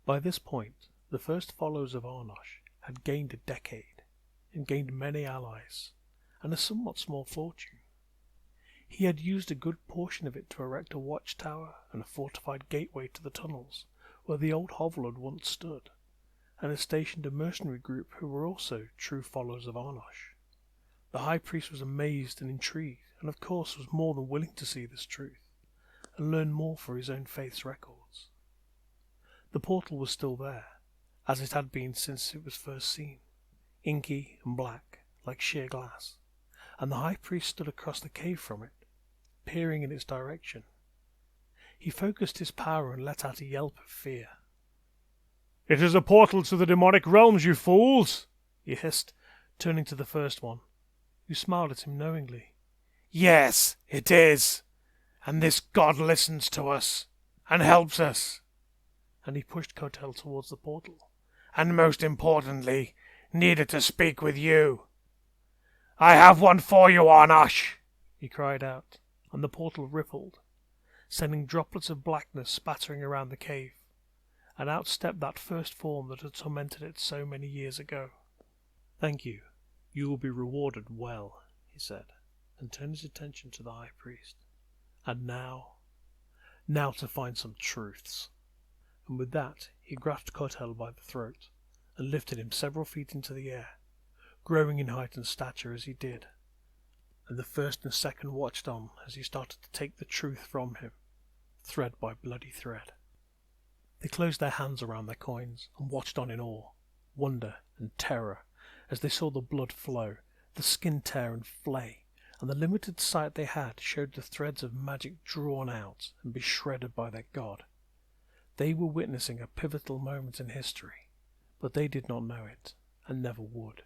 By this point, the first followers of Arnosh had gained a decade, and gained many allies, and a somewhat small fortune. He had used a good portion of it to erect a watchtower and a fortified gateway to the tunnels where the old hovel had once stood, and had stationed a mercenary group who were also true followers of Arnosh. The high priest was amazed and intrigued, and of course was more than willing to see this truth, and learn more for his own faith's records. The portal was still there, as it had been since it was first seen, inky and black, like sheer glass, and the high priest stood across the cave from it, peering in its direction. He focused his power and let out a yelp of fear. "It is a portal to the demonic realms, you fools!" he hissed, turning to the first one, who smiled at him knowingly. "Yes, it is. And this god listens to us, and helps us." And he pushed Kotel towards the portal. "And most importantly, needed to speak with you. I have one for you, Arnosh!" he cried out, and the portal rippled, sending droplets of blackness spattering around the cave, and out stepped that first form that had tormented it so many years ago. "Thank you. You will be rewarded well," he said, and turned his attention to the high priest. "And now to find some truths." And with that he grasped Kotel by the throat, and lifted him several feet into the air, growing in height and stature as he did. And the first and second watched on as he started to take the truth from him, thread by bloody thread. They closed their hands around their coins, and watched on in awe, wonder, and terror, as they saw the blood flow, the skin tear and flay, and the limited sight they had showed the threads of magic drawn out and be shredded by their god. They were witnessing a pivotal moment in history, but they did not know it, and never would.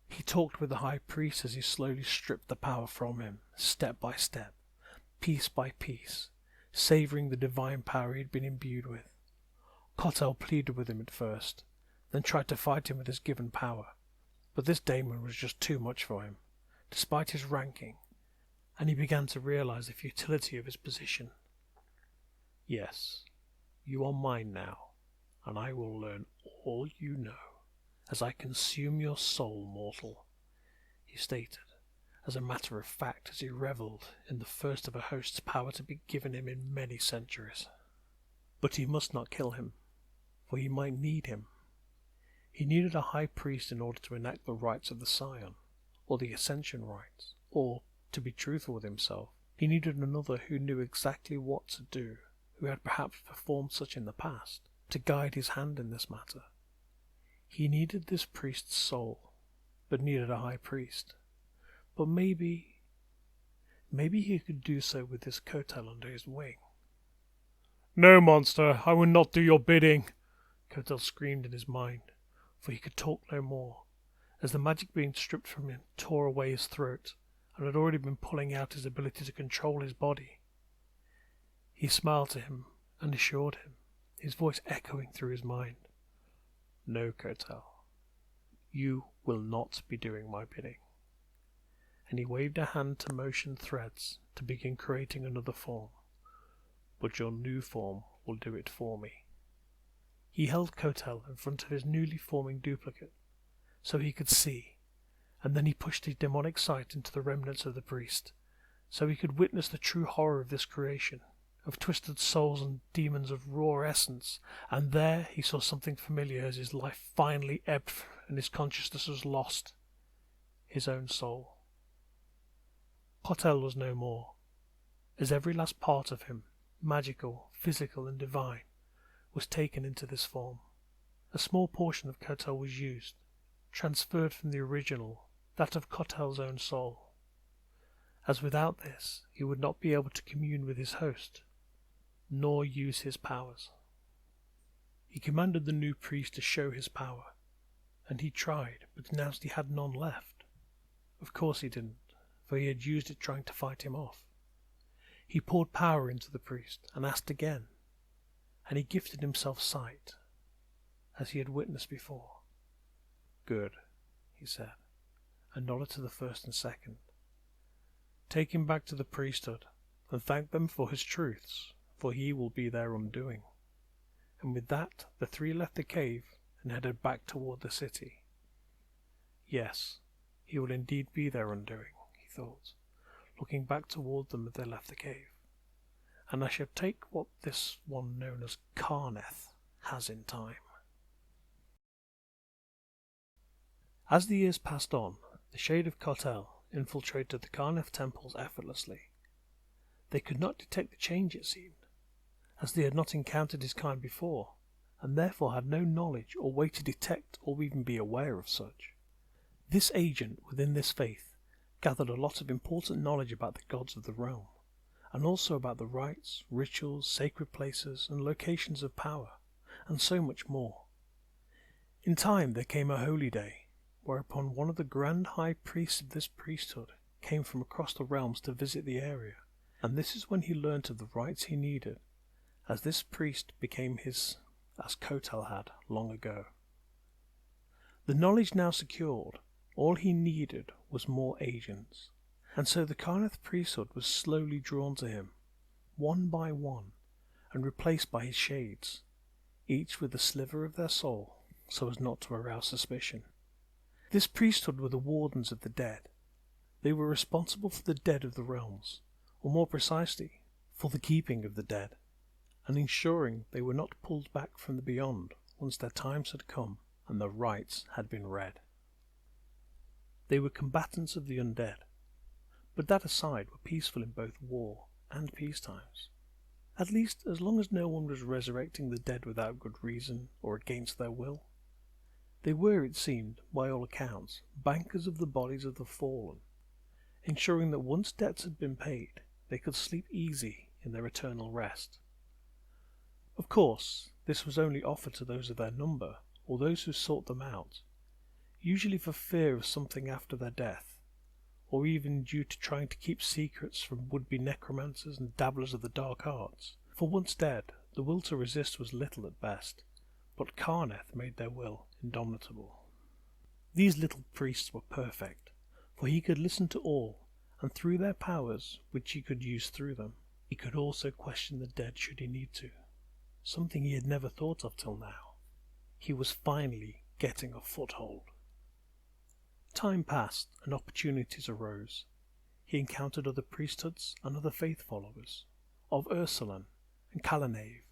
He talked with the high priest as he slowly stripped the power from him, step by step, piece by piece, savouring the divine power he had been imbued with. Kotel pleaded with him at first, then tried to fight him with his given power, but this daemon was just too much for him, despite his ranking, and he began to realize the futility of his position. "Yes, you are mine now, and I will learn all you know, as I consume your soul, mortal," he stated, as a matter of fact, as he revelled in the first of a host's power to be given him in many centuries. But he must not kill him, for he might need him. He needed a high priest in order to enact the rites of the Scion, or the Ascension rites, or, to be truthful with himself, he needed another who knew exactly what to do, who had perhaps performed such in the past, to guide his hand in this matter. He needed this priest's soul, but needed a high priest. But maybe he could do so with this Kotel under his wing. "No, monster, I will not do your bidding," Kotel screamed in his mind, for he could talk no more, as the magic being stripped from him tore away his throat, and had already been pulling out his ability to control his body. He smiled to him and assured him, his voice echoing through his mind. "No, Kotel, you will not be doing my bidding." And he waved a hand to motion threads to begin creating another form. "But your new form will do it for me." He held Kotel in front of his newly forming duplicate, so he could see, and then he pushed his demonic sight into the remnants of the priest, so he could witness the true horror of this creation, of twisted souls and demons of raw essence, and there he saw something familiar as his life finally ebbed and his consciousness was lost. His own soul. Kotel was no more, as every last part of him, magical, physical and divine, was taken into this form. A small portion of Kotel was used, transferred from the original, that of Kotel's own soul, as without this he would not be able to commune with his host, nor use his powers. He commanded the new priest to show his power, and he tried, but announced he had none left. Of course he didn't, for he had used it trying to fight him off. He poured power into the priest, and asked again, and he gifted himself sight, as he had witnessed before. "Good," he said, and nodded to the first and second. "Take him back to the priesthood, and thank them for his truths, for he will be their undoing." and with that the three left the cave and headed back toward the city. Yes, he will indeed be their undoing, he thought, looking back toward them as they left the cave, and I shall take what this one known as Karnef has in time. As the years passed on, the shade of Kotel infiltrated the Karnef temples effortlessly. They could not detect the change, it seemed, as they had not encountered his kind before, and therefore had no knowledge or way to detect or even be aware of such. This agent within this faith gathered a lot of important knowledge about the gods of the realm, and also about the rites, rituals, sacred places, and locations of power, and so much more. In time there came a holy day, whereupon one of the grand high priests of this priesthood came from across the realms to visit the area, and this is when he learnt of the rites he needed, as this priest became his, as Kotel had long ago. The knowledge now secured, all he needed was more agents, and so the Karnef priesthood was slowly drawn to him, one by one, and replaced by his shades, each with a sliver of their soul, so as not to arouse suspicion. This priesthood were the wardens of the dead. They were responsible for the dead of the realms, or more precisely, for the keeping of the dead, and ensuring they were not pulled back from the beyond once their times had come and the rites had been read. They were combatants of the undead, but that aside were peaceful in both war and peace times, at least as long as no one was resurrecting the dead without good reason or against their will. They were, it seemed, by all accounts, bankers of the bodies of the fallen, ensuring that once debts had been paid, they could sleep easy in their eternal rest. Of course, this was only offered to those of their number, or those who sought them out, usually for fear of something after their death, or even due to trying to keep secrets from would-be necromancers and dabblers of the dark arts. For once dead, the will to resist was little at best, but Karnef made their will indomitable. These little priests were perfect, for he could listen to all, and through their powers, which he could use through them, he could also question the dead should he need to, something he had never thought of till now. He was finally getting a foothold. Time passed, and opportunities arose. He encountered other priesthoods and other faith followers, of Ursulan and Kalanave,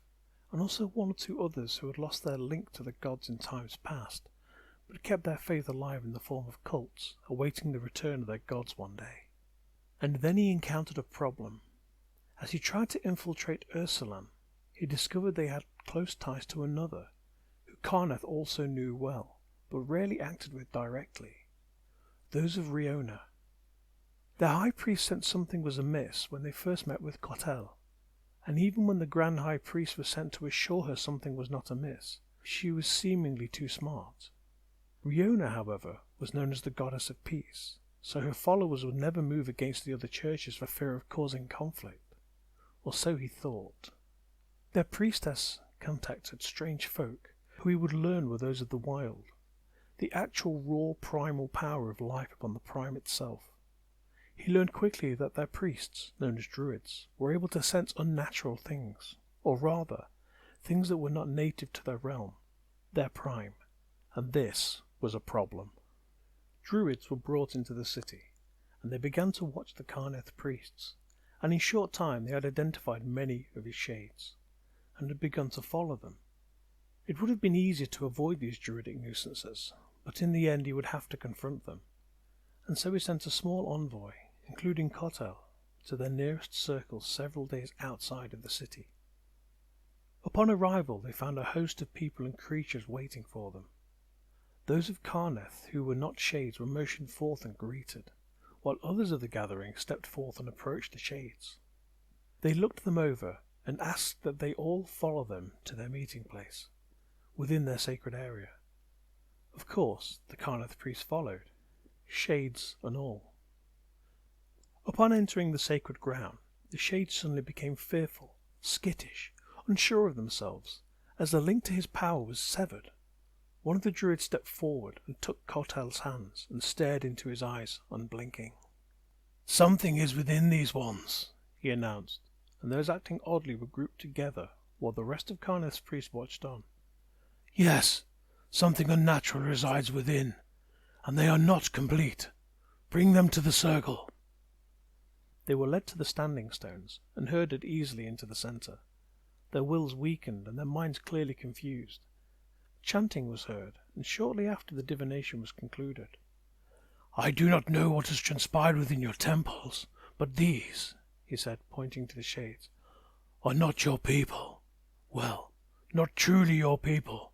and also one or two others who had lost their link to the gods in times past, but kept their faith alive in the form of cults, awaiting the return of their gods one day. And then he encountered a problem. As he tried to infiltrate Ursulan, he discovered they had close ties to another, who Karnef also knew well, but rarely acted with directly, those of Riona. Their high priest sensed something was amiss when they first met with Kotel, and even when the Grand High Priest was sent to assure her something was not amiss, she was seemingly too smart. Riona, however, was known as the Goddess of Peace, so her followers would never move against the other churches for fear of causing conflict, or so he thought. Their priestess contacted strange folk, who he would learn were those of the wild, the actual raw primal power of life upon the prime itself. He learned quickly that their priests, known as druids, were able to sense unnatural things, or rather, things that were not native to their realm, their prime, and this was a problem. Druids were brought into the city, and they began to watch the Karnef priests, and in short time they had identified many of his shades, and had begun to follow them. It would have been easier to avoid these druidic nuisances, but in the end he would have to confront them, and so he sent a small envoy, including Kotel, to their nearest circle several days outside of the city. Upon arrival they found a host of people and creatures waiting for them. Those of Karnef who were not shades were motioned forth and greeted, while others of the gathering stepped forth and approached the shades. They looked them over and asked that they all follow them to their meeting place, within their sacred area. Of course, the Karnef priests followed, shades and all. Upon entering the sacred ground, the shades suddenly became fearful, skittish, unsure of themselves, as the link to his power was severed. One of the druids stepped forward and took Kotel's hands and stared into his eyes, unblinking. "Something is within these ones," he announced, and those acting oddly were grouped together, while the rest of Karnef's priests watched on. Yes, something unnatural resides within, and they are not complete. Bring them to the circle. They were led to the standing stones and herded easily into the centre. Their wills weakened and their minds clearly confused. Chanting was heard, and shortly after the divination was concluded. I do not know what has transpired within your temples, but these, he said, pointing to the shades, are not your people. Well, not truly your people.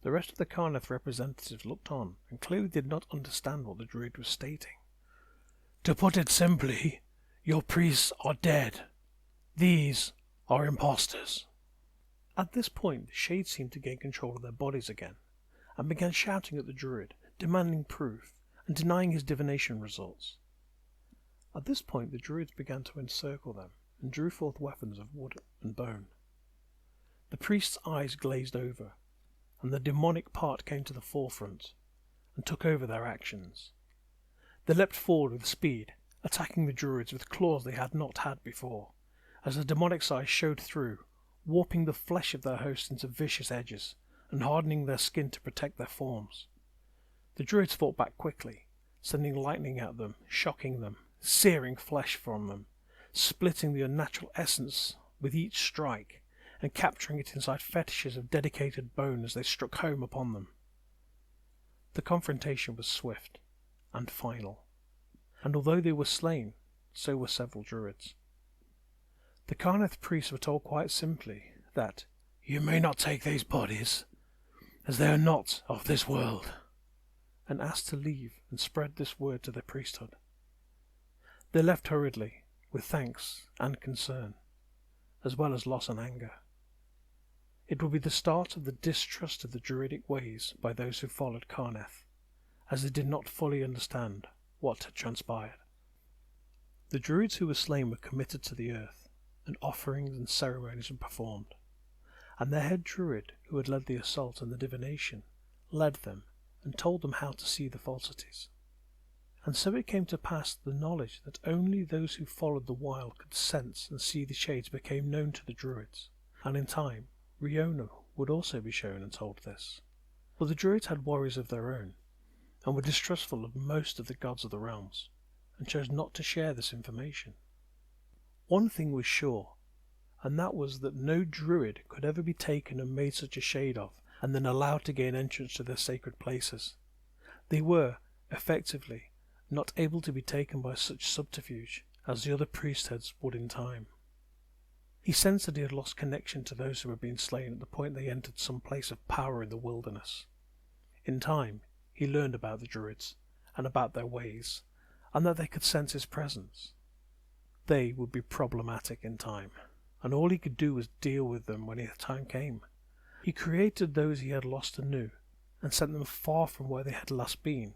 The rest of the Karnef representatives looked on and clearly did not understand what the druid was stating. To put it simply, your priests are dead. These are impostors. At this point, the shades seemed to gain control of their bodies again, and began shouting at the druid, demanding proof, and denying his divination results. At this point, the druids began to encircle them, and drew forth weapons of wood and bone. The priest's eyes glazed over, and the demonic part came to the forefront, and took over their actions. They leapt forward with speed, attacking the druids with claws they had not had before, as the demonic's eyes showed through, warping the flesh of their host into vicious edges, and hardening their skin to protect their forms. The druids fought back quickly, sending lightning at them, shocking them, searing flesh from them, splitting the unnatural essence with each strike, and capturing it inside fetishes of dedicated bone as they struck home upon them. The confrontation was swift and final, and although they were slain, so were several druids. The Karnef priests were told quite simply that, You may not take these bodies, as they are not of this world, and asked to leave and spread this word to the priesthood. They left hurriedly, with thanks and concern, as well as loss and anger. It would be the start of the distrust of the druidic ways by those who followed Karnef, as they did not fully understand what had transpired. The druids who were slain were committed to the earth, and offerings and ceremonies were performed, and their head druid, who had led the assault and the divination, led them and told them how to see the falsities. And so it came to pass that the knowledge that only those who followed the wild could sense and see the shades became known to the druids, and in time Riona would also be shown and told this. For the druids had warriors of their own, and were distrustful of most of the gods of the realms, and chose not to share this information. One thing was sure, and that was that no druid could ever be taken and made such a shade of, and then allowed to gain entrance to their sacred places. They were, effectively, not able to be taken by such subterfuge as the other priesthoods would in time. He sensed that he had lost connection to those who were being slain at the point they entered some place of power in the wilderness. In time, he learned about the druids, and about their ways, and that they could sense his presence. They would be problematic in time, and all he could do was deal with them when the time came. He created those he had lost anew, and sent them far from where they had last been,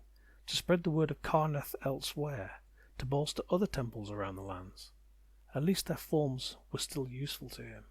to spread the word of Karnef elsewhere, to bolster other temples around the lands. At least their forms were still useful to him.